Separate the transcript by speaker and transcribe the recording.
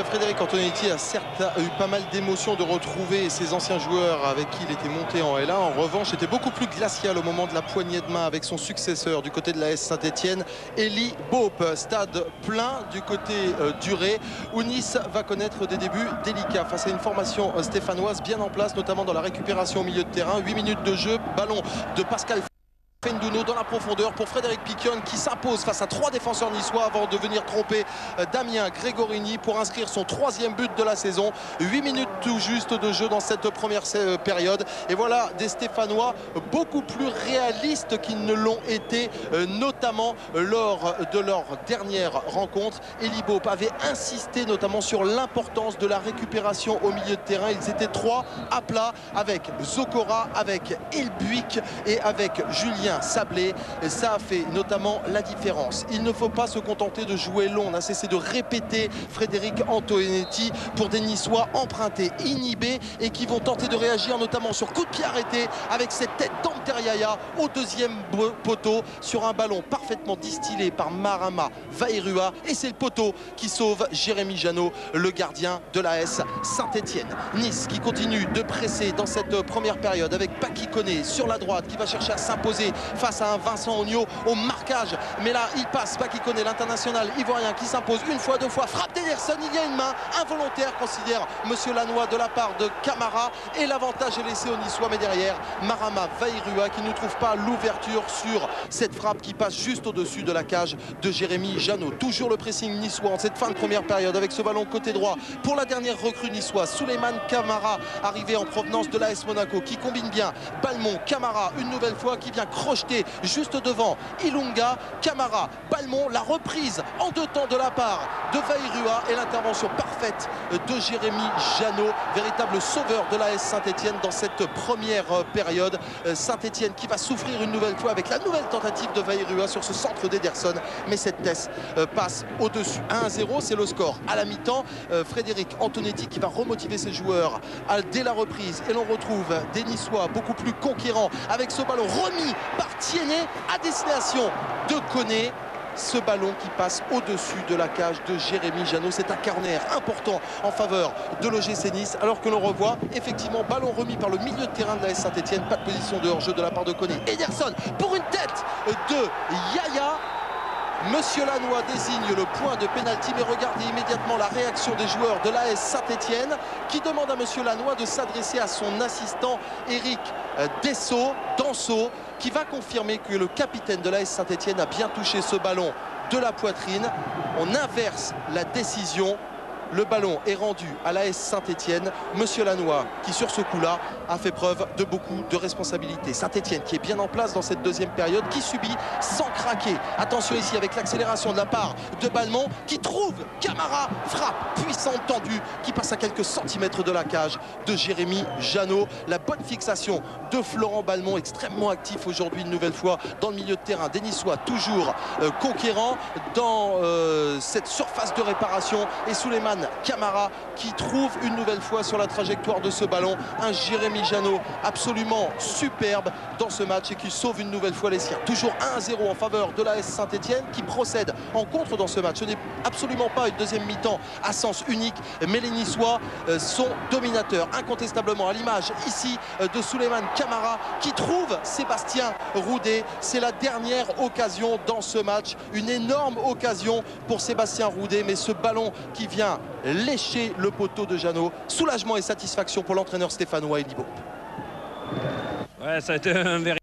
Speaker 1: Frédéric Antonetti a certes eu pas mal d'émotions de retrouver ses anciens joueurs avec qui il était monté en L1. En revanche, c'était beaucoup plus glacial au moment de la poignée de main avec son successeur du côté de l'AS Saint-Etienne, Elie Baup. Stade plein du côté d'Uré, où Nice va connaître des débuts délicats face à une formation stéphanoise bien en place, notamment dans la récupération au milieu de terrain. 8 minutes de jeu, ballon de Pascal Fenduno dans la profondeur pour Frédéric Piquion qui s'impose face à 3 défenseurs niçois avant de venir tromper Damien Gregorini pour inscrire son 3e but de la saison. 8 minutes tout juste de jeu dans cette première période. Et voilà des Stéphanois beaucoup plus réalistes qu'ils ne l'ont été, notamment lors de leur dernière rencontre. Elie Baup avait insisté notamment sur l'importance de la récupération au milieu de terrain. Ils étaient 3 à plat avec Zokora, avec Elbuik et avec Julien Sablé. Et ça a fait notamment la différence. Il ne faut pas se contenter de jouer long. On a cessé de répéter Frédéric Antonetti pour des Niçois empruntés, inhibés et qui vont tenter de réagir notamment sur coup de pied arrêté avec cette tête d'Amteriaya au 2e poteau sur un ballon parfaitement distillé par Marama Vairua. Et c'est le poteau qui sauve Jérémy Janot, le gardien de l'AS Saint-Etienne. Nice qui continue de presser dans cette première période avec Paki Koné sur la droite qui va chercher à s'imposer face à un Vincent Ogno au marquage. Mais là, il passe, Paki Koné, l'international ivoirien qui s'impose une fois, 2 fois, frappe d'Ederson, il y a une main involontaire, considère Monsieur Lannoy de la part de Camara. Et l'avantage est laissé aux Niçois, mais derrière, Marama Vairua qui ne trouve pas l'ouverture sur cette frappe qui passe juste au-dessus de la cage de Jérémy Janot. Toujours le pressing niçois en cette fin de première période avec ce ballon côté droit pour la dernière recrue niçoise, Souleymane Camara, arrivé en provenance de l'AS Monaco, qui combine bien Balmont, Camara, une nouvelle fois qui vient crocheté juste devant Ilunga. Camara, Balmont, la reprise en 2 temps de la part de Vairua et l'intervention parfaite de Jérémy Janot, véritable sauveur de l'AS Saint-Etienne dans cette première période. Saint-Etienne qui va souffrir une nouvelle fois avec la nouvelle tentative de Vairua sur ce centre d'Ederson, mais cette tête passe au-dessus. 1-0, c'est le score à la mi-temps. Frédéric Antonetti qui va remotiver ses joueurs dès la reprise, et l'on retrouve des Niçois beaucoup plus conquérants avec ce ballon remis par Tiennet à destination de Koné. Ce ballon qui passe au-dessus de la cage de Jérémy Janot. C'est un corner important en faveur de l'OGC Nice, alors que l'on revoit effectivement ballon remis par le milieu de terrain de la Saint-Etienne. Pas de position de hors-jeu de la part de Koné. Ederson pour une tête de Yaya. Monsieur Lannoy désigne le point de pénalty, mais regardez immédiatement la réaction des joueurs de l'AS Saint-Etienne qui demande à Monsieur Lannoy de s'adresser à son assistant Eric Danso, qui va confirmer que le capitaine de l'AS Saint-Etienne a bien touché ce ballon de la poitrine. On inverse la décision. Le ballon est rendu à l'AS Saint-Etienne. Monsieur Lannoy qui sur ce coup-là a fait preuve de beaucoup de responsabilité. Saint-Etienne qui est bien en place dans cette deuxième période, qui subit sans craquer. Attention ici avec l'accélération de la part de Balmont qui trouve Camara, frappe puissante tendue qui passe à quelques centimètres de la cage de Jérémy Janot. La bonne fixation de Florent Balmont, extrêmement actif aujourd'hui une nouvelle fois dans le milieu de terrain. Des Niçois toujours conquérants dans cette surface de réparation, et Souleymane Camara qui trouve une nouvelle fois sur la trajectoire de ce ballon un Jérémy Janot absolument superbe dans ce match et qui sauve une nouvelle fois les siens. Toujours 1-0 en faveur de l'AS Saint-Etienne qui procède en contre dans ce match. Ce n'est absolument pas une deuxième mi-temps à sens unique, mais les Niçois sont dominateurs incontestablement, à l'image ici de Souleymane Camara qui trouve Sébastien Roudet. C'est la dernière occasion dans ce match, une énorme occasion pour Sébastien Roudet, mais ce ballon qui vient lécher le poteau de Janot. Soulagement et satisfaction pour l'entraîneur stéphanois Elie Baup.
Speaker 2: Ouais, ça a été un véritable